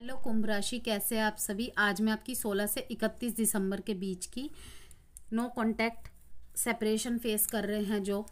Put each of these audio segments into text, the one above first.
Hello कुंभ राशि, कैसे हैं आप सभी। आज मैं आपकी 16 से 31 दिसंबर के बीच की नो कांटेक्ट सेपरेशन फेस कर रहे हैं, जो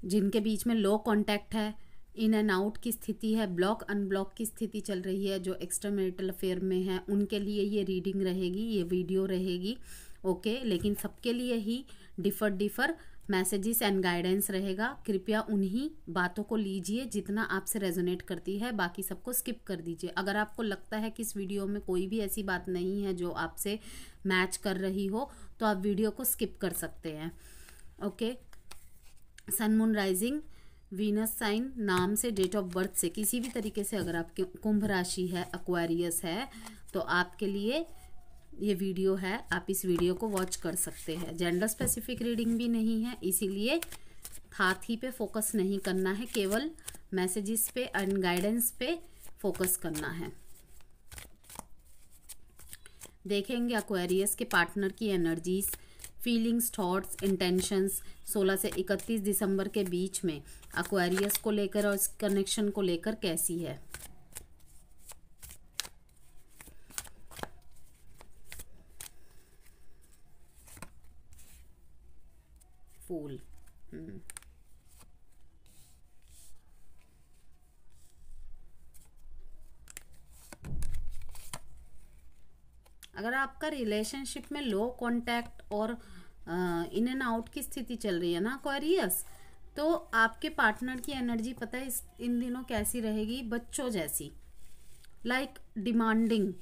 जिनके बीच में लो कांटेक्ट है, इन एंड आउट की स्थिति है, ब्लॉक अनब्लॉक की स्थिति चल रही है, जो एक्स्ट्रा मैरिटल अफेयर में है उनके लिए ये रीडिंग रहेगी, ये वीडियो रहेगी। ओके, लेकिन सबके लिए ही डिफर मैसेजेस एंड गाइडेंस रहेगा। कृपया उन्हीं बातों को लीजिए जितना आपसे रेजोनेट करती है, बाकी सबको स्किप कर दीजिए। अगर आपको लगता है कि इस वीडियो में कोई भी ऐसी बात नहीं है जो आपसे मैच कर रही हो, तो आप वीडियो को स्किप कर सकते हैं। Okay, sun moon rising Venus sign नाम से, डेट ऑफ बर्थ से, किसी भी तरीके से अगर आपके कुंभ राशि है, एक्वेरियस है, तो आपके लिए ये वीडियो है। आप इस वीडियो को वॉच कर सकते हैं। जेंडर स्पेसिफिक रीडिंग भी नहीं है, इसीलिए हाथी पे फोकस नहीं करना है, केवल मैसेजेस पे एंड गाइडेंस पे फोकस करना है। देखेंगे एक्वेरियस के पार्टनर की एनर्जीज, फीलिंग्स, थॉट्स, इंटेंशंस 16 से 31 दिसंबर के बीच में एक्वेरियस को लेकर और इस कनेक्शन को लेकर कैसी है। फूल, अगर आपका रिलेशनशिप में लो कांटेक्ट और इन एंड आउट की स्थिति चल रही है ना एक्वेरियस, तो आपके पार्टनर की एनर्जी पता है इन दिनों कैसी रहेगी, बच्चों जैसी, लाइक डिमांडिंग।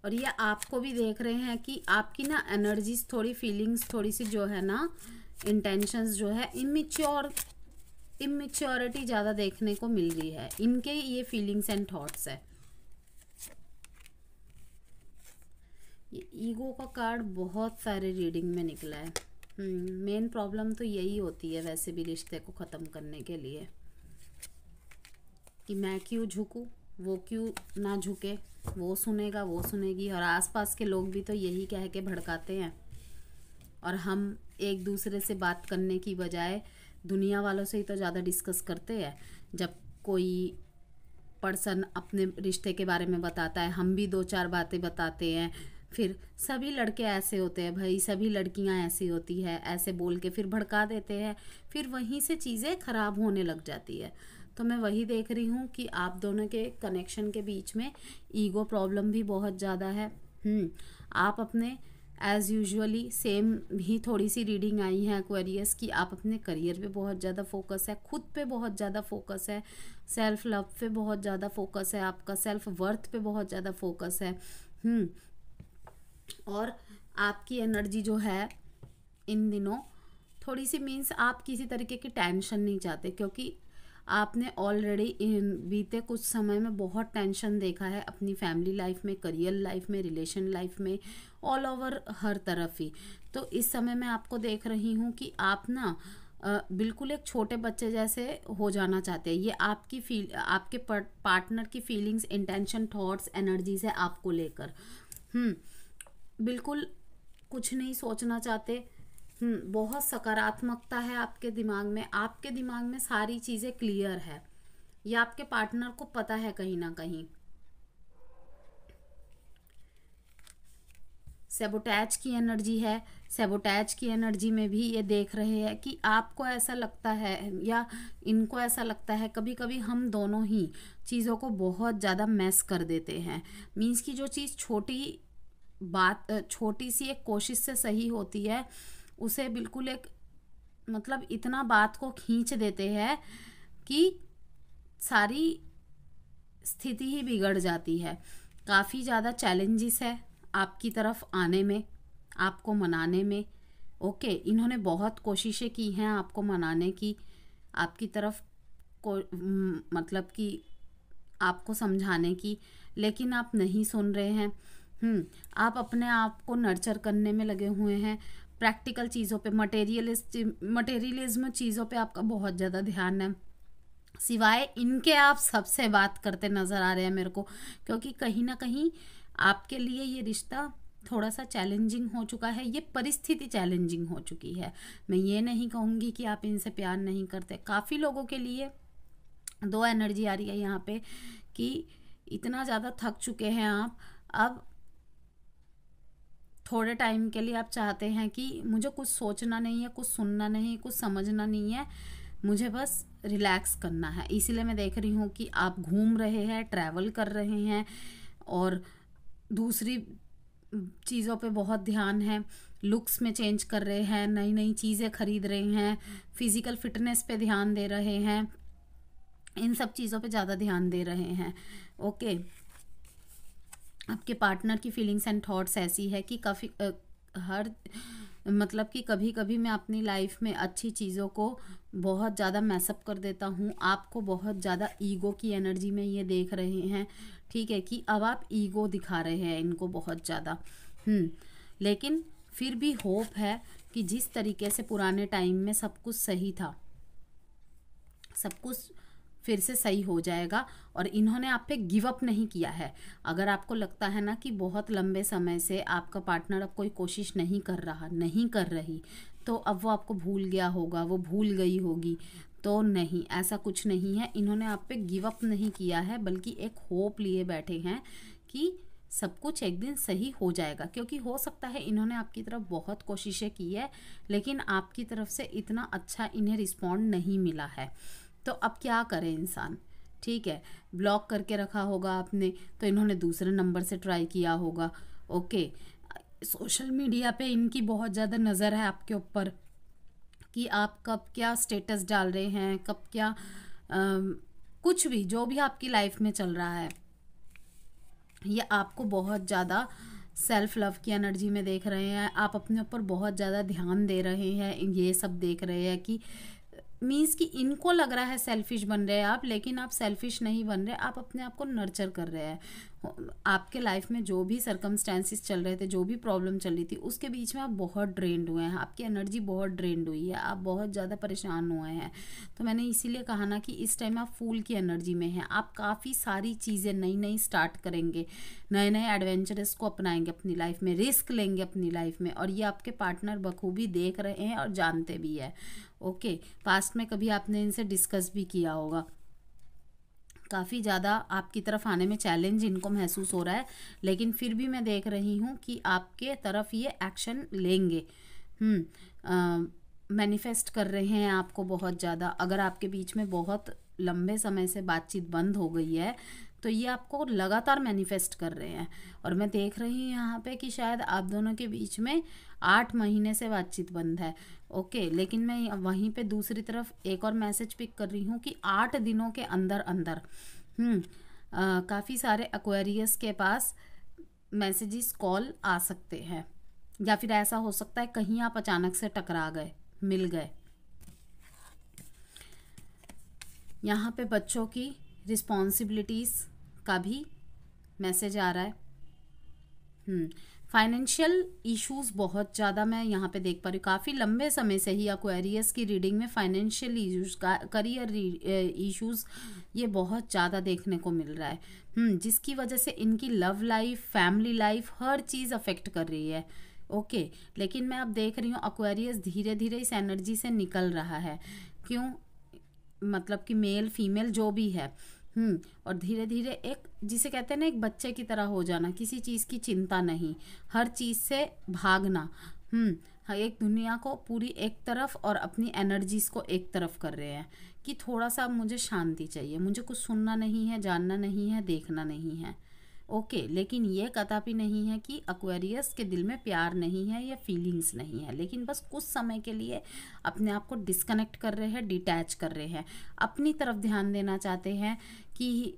और ये आपको भी देख रहे हैं कि आपकी ना एनर्जीज थोड़ी, फीलिंग्स थोड़ी सी जो है ना, इंटेंशंस जो है, इमेच्योरिटी ज़्यादा देखने को मिल रही है। इनके ये फीलिंग्स एंड थॉट्स है। ये ईगो का कार्ड बहुत सारे रीडिंग में निकला है। मेन प्रॉब्लम तो यही होती है वैसे भी रिश्ते को ख़त्म करने के लिए, कि मैं क्यों झुकूं, वो क्यों ना झुके, वो सुनेगा, वो सुनेगी। और आसपास के लोग भी तो यही कह के भड़काते हैं, और हम एक दूसरे से बात करने की बजाय दुनिया वालों से ही तो ज़्यादा डिस्कस करते हैं। जब कोई पर्सन अपने रिश्ते के बारे में बताता है, हम भी दो चार बातें बताते हैं, फिर सभी लड़के ऐसे होते हैं भाई, सभी लड़कियां ऐसी होती है, ऐसे बोल के फिर भड़का देते हैं, फिर वहीं से चीज़ें ख़राब होने लग जाती है। तो मैं वही देख रही हूँ कि आप दोनों के कनेक्शन के बीच में ईगो प्रॉब्लम भी बहुत ज़्यादा है। आप अपने एज़ यूजुअली सेम ही थोड़ी सी रीडिंग आई है एक्वेरियस की, आप अपने करियर पे बहुत ज़्यादा फोकस है, खुद पे बहुत ज़्यादा फोकस है, सेल्फ लव पे बहुत ज़्यादा फोकस है, आपका सेल्फ वर्थ पे बहुत ज़्यादा फोकस है। और आपकी एनर्जी जो है इन दिनों थोड़ी सी, मीन्स आप किसी तरीके की टेंशन नहीं चाहते, क्योंकि आपने ऑलरेडी बीते कुछ समय में बहुत टेंशन देखा है अपनी फैमिली लाइफ में, करियर लाइफ में, रिलेशन लाइफ में, ऑल ओवर हर तरफ ही। तो इस समय मैं आपको देख रही हूँ कि आप ना बिल्कुल एक छोटे बच्चे जैसे हो जाना चाहते हैं। ये आपकी आपके पार्टनर की फीलिंग्स, इंटेंशन, थॉट्स, एनर्जीज है आपको लेकर। बिल्कुल कुछ नहीं सोचना चाहते। बहुत सकारात्मकता है आपके दिमाग में, आपके दिमाग में सारी चीज़ें क्लियर है, ये आपके पार्टनर को पता है कहीं ना कहीं। सैबोटैज की एनर्जी है, सैबोटैज की एनर्जी में भी ये देख रहे हैं कि आपको ऐसा लगता है या इनको ऐसा लगता है, कभी कभी हम दोनों ही चीज़ों को बहुत ज़्यादा मैस कर देते हैं। मीन्स की जो चीज़ छोटी सी एक कोशिश से सही होती है, उसे बिल्कुल एक मतलब इतना बात को खींच देते हैं कि सारी स्थिति ही बिगड़ जाती है। काफ़ी ज़्यादा चैलेंजेस है आपकी तरफ आने में, आपको मनाने में। ओके, इन्होंने बहुत कोशिशें की हैं आपको मनाने की, आपकी तरफ को मतलब कि आपको समझाने की, लेकिन आप नहीं सुन रहे हैं। आप अपने आप को नर्चर करने में लगे हुए हैं, प्रैक्टिकल चीज़ों पे, मटेरियलिज्म चीज़ों पे आपका बहुत ज़्यादा ध्यान है। सिवाय इनके आप सबसे बात करते नज़र आ रहे हैं मेरे को, क्योंकि कहीं ना कहीं आपके लिए ये रिश्ता थोड़ा सा चैलेंजिंग हो चुका है, ये परिस्थिति चैलेंजिंग हो चुकी है। मैं ये नहीं कहूँगी कि आप इनसे प्यार नहीं करते। काफ़ी लोगों के लिए दो एनर्जी आ रही है यहाँ पे कि इतना ज़्यादा थक चुके हैं आप, अब थोड़े टाइम के लिए आप चाहते हैं कि मुझे कुछ सोचना नहीं है, कुछ सुनना नहीं, कुछ समझना नहीं है, मुझे बस रिलैक्स करना है। इसीलिए मैं देख रही हूँ कि आप घूम रहे हैं, ट्रैवल कर रहे हैं और दूसरी चीज़ों पे बहुत ध्यान है, लुक्स में चेंज कर रहे हैं, नई नई चीज़ें खरीद रहे हैं, फिजिकल फिटनेस पे ध्यान दे रहे हैं, इन सब चीज़ों पे ज़्यादा ध्यान दे रहे हैं। ओके, आपके पार्टनर की फीलिंग्स एंड थॉट्स ऐसी है कि काफ़ी हर मतलब कि कभी कभी मैं अपनी लाइफ में अच्छी चीज़ों को बहुत ज़्यादा मैसअप कर देता हूँ। आपको बहुत ज़्यादा ईगो की एनर्जी में ये देख रहे हैं, ठीक है, कि अब आप ईगो दिखा रहे हैं इनको बहुत ज़्यादा। लेकिन फिर भी होप है कि जिस तरीके से पुराने टाइम में सब कुछ सही था, सब कुछ फिर से सही हो जाएगा। और इन्होंने आप पे गिव अप नहीं किया है। अगर आपको लगता है ना कि बहुत लंबे समय से आपका पार्टनर अब कोई कोशिश नहीं कर रहा, नहीं कर रही, तो अब वो आपको भूल गया होगा, वो भूल गई होगी, तो नहीं, ऐसा कुछ नहीं है। इन्होंने आप पे गिव अप नहीं किया है, बल्कि एक होप लिए बैठे हैं कि सब कुछ एक दिन सही हो जाएगा। क्योंकि हो सकता है इन्होंने आपकी तरफ बहुत कोशिशें की है, लेकिन आपकी तरफ से इतना अच्छा इन्हें रिस्पॉन्ड नहीं मिला है। तो अब क्या करे इंसान, ठीक है, ब्लॉक करके रखा होगा आपने, तो इन्होंने दूसरे नंबर से ट्राई किया होगा। ओके, सोशल मीडिया पे इनकी बहुत ज़्यादा नज़र है आपके ऊपर कि आप कब क्या स्टेटस डाल रहे हैं, कब क्या कुछ भी, जो भी आपकी लाइफ में चल रहा है, ये आपको बहुत ज़्यादा सेल्फ लव की एनर्जी में देख रहे हैं। आप अपने ऊपर बहुत ज़्यादा ध्यान दे रहे हैं, ये सब देख रहे हैं कि मीन्स कि इनको लग रहा है सेल्फिश बन रहे हैं आप, लेकिन आप सेल्फिश नहीं बन रहे, आप अपने आप को नर्चर कर रहे हैं। आपके लाइफ में जो भी सर्कमस्टेंसेस चल रहे थे, जो भी प्रॉब्लम चल रही थी, उसके बीच में आप बहुत ड्रेन्ड हुए हैं, आपकी एनर्जी बहुत ड्रेन्ड हुई है, आप बहुत ज़्यादा परेशान हुए हैं। तो मैंने इसीलिए कहा ना कि इस टाइम आप फूल की एनर्जी में हैं। आप काफ़ी सारी चीज़ें नई नई स्टार्ट करेंगे, नए नए एडवेंचरस को अपनाएंगे अपनी लाइफ में, रिस्क लेंगे अपनी लाइफ में, और ये आपके पार्टनर बखूबी देख रहे हैं और जानते भी है। ओके, पास्ट में कभी आपने इनसे डिस्कस भी किया होगा। काफ़ी ज़्यादा आपकी तरफ आने में चैलेंज इनको महसूस हो रहा है, लेकिन फिर भी मैं देख रही हूँ कि आपके तरफ ये एक्शन लेंगे। मैनिफेस्ट कर रहे हैं आपको बहुत ज़्यादा। अगर आपके बीच में बहुत लंबे समय से बातचीत बंद हो गई है, तो ये आपको लगातार मैनिफेस्ट कर रहे हैं। और मैं देख रही हूँ यहाँ पे कि शायद आप दोनों के बीच में 8 महीने से बातचीत बंद है। ओके, लेकिन मैं वहीं पे दूसरी तरफ एक और मैसेज पिक कर रही हूँ कि 8 दिनों के अंदर अंदर काफ़ी सारे एक्वेरियस के पास मैसेजेस, कॉल आ सकते हैं, या फिर ऐसा हो सकता है कहीं आप अचानक से टकरा गए, मिल गए। यहाँ पे बच्चों की रिस्पॉन्सिबिलिटीज़ का भी मैसेज आ रहा है। फाइनेंशियल इश्यूज बहुत ज़्यादा मैं यहाँ पे देख पा रही हूँ। काफ़ी लंबे समय से ही एक्वेरियस की रीडिंग में फाइनेंशियल इश्यूज, करियर इश्यूज ये बहुत ज़्यादा देखने को मिल रहा है, जिसकी वजह से इनकी लव लाइफ, फैमिली लाइफ, हर चीज़ अफेक्ट कर रही है। ओके, लेकिन मैं अब देख रही हूँ एक्वेरियस धीरे धीरे इस एनर्जी से निकल रहा है। क्यों? मतलब कि मेल फीमेल जो भी है, और धीरे धीरे एक, जिसे कहते हैं ना, एक बच्चे की तरह हो जाना, किसी चीज़ की चिंता नहीं, हर चीज़ से भागना। एक दुनिया को पूरी एक तरफ और अपनी एनर्जीज को एक तरफ कर रहे हैं कि थोड़ा सा मुझे शांति चाहिए, मुझे कुछ सुनना नहीं है, जानना नहीं है, देखना नहीं है। ओके, लेकिन ये कदापि नहीं है कि एक्वेरियस के दिल में प्यार नहीं है या फीलिंग्स नहीं है, लेकिन बस कुछ समय के लिए अपने आप को डिस्कनेक्ट कर रहे हैं, डिटैच कर रहे हैं, अपनी तरफ ध्यान देना चाहते हैं कि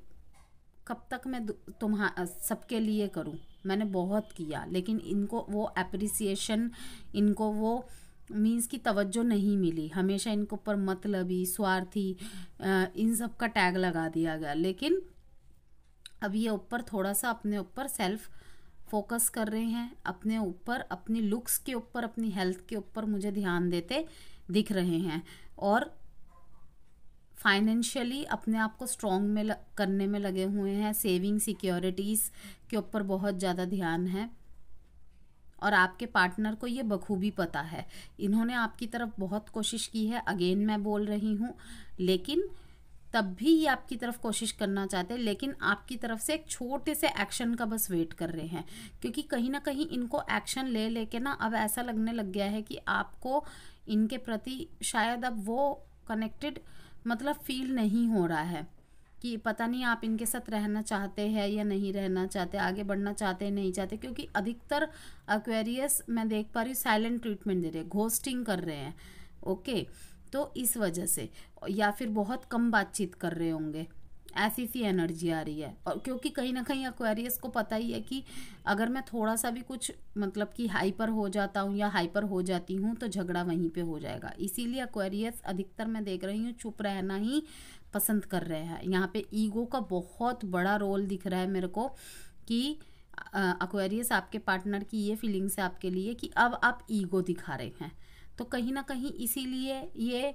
कब तक मैं सबके लिए करूं, मैंने बहुत किया, लेकिन इनको वो एप्रिसिएशन, इनको वो मीन्स की तवज्जो नहीं मिली। हमेशा इनके ऊपर मतलबी, स्वार्थी, इन सब का टैग लगा दिया गया। लेकिन अब ये ऊपर थोड़ा सा अपने ऊपर सेल्फ फोकस कर रहे हैं, अपने ऊपर, अपनी लुक्स के ऊपर, अपनी हेल्थ के ऊपर मुझे ध्यान देते दिख रहे हैं, और फाइनेंशियली अपने आप को स्ट्रॉन्ग में करने में लगे हुए हैं। सेविंग, सिक्योरिटीज़ के ऊपर बहुत ज़्यादा ध्यान है। और आपके पार्टनर को ये बखूबी पता है। इन्होंने आपकी तरफ बहुत कोशिश की है, अगेन मैं बोल रही हूँ, लेकिन तब भी ये आपकी तरफ कोशिश करना चाहते हैं, लेकिन आपकी तरफ से एक छोटे से एक्शन का बस वेट कर रहे हैं। क्योंकि कहीं ना कहीं इनको एक्शन ले लेके ना अब ऐसा लगने लग गया है कि आपको इनके प्रति शायद अब वो कनेक्टेड मतलब फील नहीं हो रहा है कि पता नहीं आप इनके साथ रहना चाहते हैं या नहीं रहना चाहते, आगे बढ़ना चाहते हैं नहीं चाहते। क्योंकि अधिकतर एक्वेरियस मैं देख पा रही हूँ साइलेंट ट्रीटमेंट दे रहे हैं, घोस्टिंग कर रहे हैं। ओके, तो इस वजह से, या फिर बहुत कम बातचीत कर रहे होंगे, ऐसी सी एनर्जी आ रही है। और क्योंकि कहीं ना कहीं एक्वेरियस को पता ही है कि अगर मैं थोड़ा सा भी कुछ मतलब कि हाइपर हो जाता हूँ या हाइपर हो जाती हूँ तो झगड़ा वहीं पे हो जाएगा। इसीलिए एक्वेरियस अधिकतर मैं देख रही हूँ चुप रहना ही पसंद कर रहे हैं। यहाँ पे ईगो का बहुत बड़ा रोल दिख रहा है मेरे को कि एक्वेरियस आपके पार्टनर की ये फीलिंग्स है आपके लिए कि अब आप ईगो दिखा रहे हैं। तो कहीं ना कहीं इसीलिए ये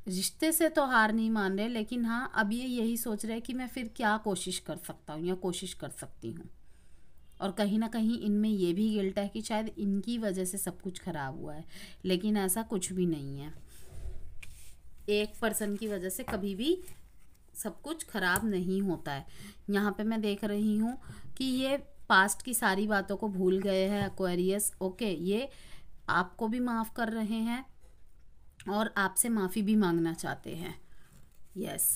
रिश्ते से तो हार नहीं मान रहे, लेकिन हाँ अब ये यही सोच रहे हैं कि मैं फिर क्या कोशिश कर सकता हूँ या कोशिश कर सकती हूँ। और कहीं ना कहीं इनमें ये भी गिल्ट है कि शायद इनकी वजह से सब कुछ खराब हुआ है, लेकिन ऐसा कुछ भी नहीं है। एक पर्सन की वजह से कभी भी सब कुछ खराब नहीं होता है। यहाँ पे मैं देख रही हूँ कि ये पास्ट की सारी बातों को भूल गए हैं एक्वेरियस। ओके, ये आपको भी माफ़ कर रहे हैं और आपसे माफ़ी भी मांगना चाहते हैं। यस,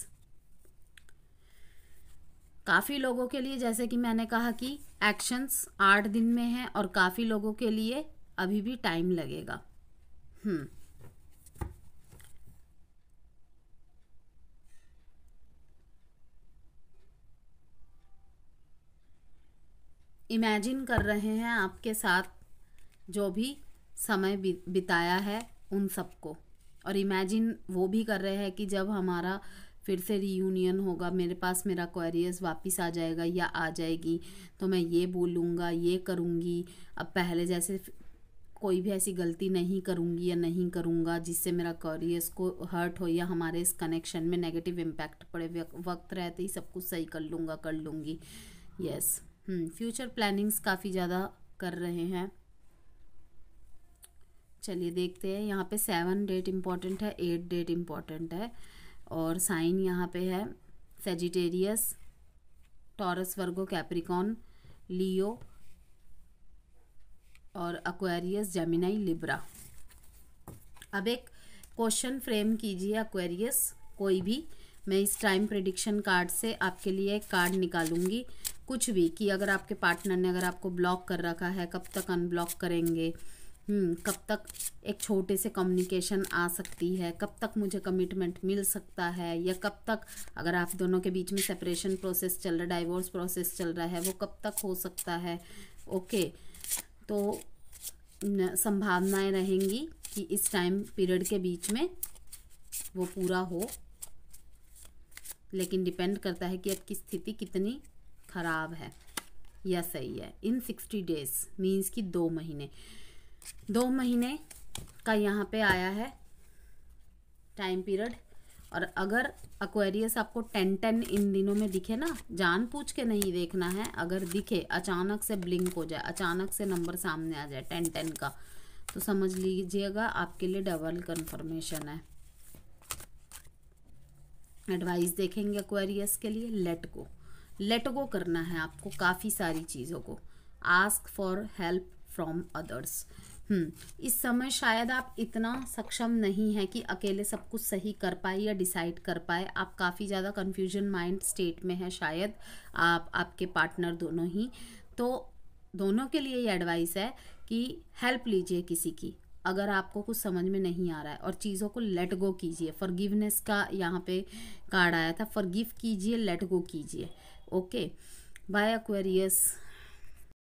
काफ़ी लोगों के लिए जैसे कि मैंने कहा कि एक्शंस 8 दिन में है और काफ़ी लोगों के लिए अभी भी टाइम लगेगा। इमेजिन कर रहे हैं आपके साथ जो भी समय बिताया है उन सबको, और इमेजिन वो भी कर रहे हैं कि जब हमारा फिर से रीयूनियन होगा, मेरे पास मेरा एक्वेरियस वापस आ जाएगा या आ जाएगी, तो मैं ये बोलूँगा, ये करूँगी, अब पहले जैसे कोई भी ऐसी गलती नहीं करूँगी या नहीं करूँगा जिससे मेरा एक्वेरियस को हर्ट हो या हमारे इस कनेक्शन में नेगेटिव इम्पैक्ट पड़े। वक्त रहते ही सब कुछ सही कर लूँगी। यस, फ्यूचर प्लानिंग्स काफ़ी ज़्यादा कर रहे हैं। चलिए देखते हैं। यहाँ पे 7 डेट इम्पॉर्टेंट है, 8 डेट इम्पॉर्टेंट है, और साइन यहाँ पे है सेजिटेरियस, टॉरस, वर्गो, कैप्रिकॉन, लियो और एक्वेरियस, जेमिनाई, लिब्रा। अब एक क्वेश्चन फ्रेम कीजिए एक्वेरियस, कोई भी। मैं इस टाइम प्रेडिक्शन कार्ड से आपके लिए एक कार्ड निकालूंगी, कुछ भी, कि अगर आपके पार्टनर ने अगर आपको ब्लॉक कर रखा है कब तक अनब्लॉक करेंगे, कब तक एक छोटे से कम्युनिकेशन आ सकती है, कब तक मुझे कमिटमेंट मिल सकता है, या कब तक अगर आप दोनों के बीच में सेपरेशन प्रोसेस चल रहा है, डाइवोर्स प्रोसेस चल रहा है, वो कब तक हो सकता है। ओके, तो संभावनाएं रहेंगी कि इस टाइम पीरियड के बीच में वो पूरा हो, लेकिन डिपेंड करता है कि आपकी स्थिति कितनी खराब है या सही है। इन 60 डेज मीन्स कि 2 महीने, 2 महीने का यहाँ पे आया है टाइम पीरियड। और अगर एक्वेरियस आपको 10-10 इन दिनों में दिखे ना, जानबूझ के नहीं देखना है, अगर दिखे अचानक से ब्लिंक हो जाए, अचानक से नंबर सामने आ जाए 10-10 का, तो समझ लीजिएगा आपके लिए डबल कंफर्मेशन है। एडवाइस देखेंगे एक्वेरियस के लिए, लेट गो करना है आपको काफ़ी सारी चीज़ों को। Ask for help from others. इस समय शायद आप इतना सक्षम नहीं है कि अकेले सब कुछ सही कर पाए या डिसाइड कर पाए। आप काफ़ी ज़्यादा कन्फ्यूजन माइंड स्टेट में है शायद, आप आपके पार्टनर दोनों ही। तो दोनों के लिए ये एडवाइस है कि हेल्प लीजिए किसी की, अगर आपको कुछ समझ में नहीं आ रहा है, और चीज़ों को लेट गो कीजिए। फॉरगिवनेस का यहाँ पे कार्ड आया था, फॉरगिव कीजिए, लेट गो कीजिए। Okay, bye Aquarius.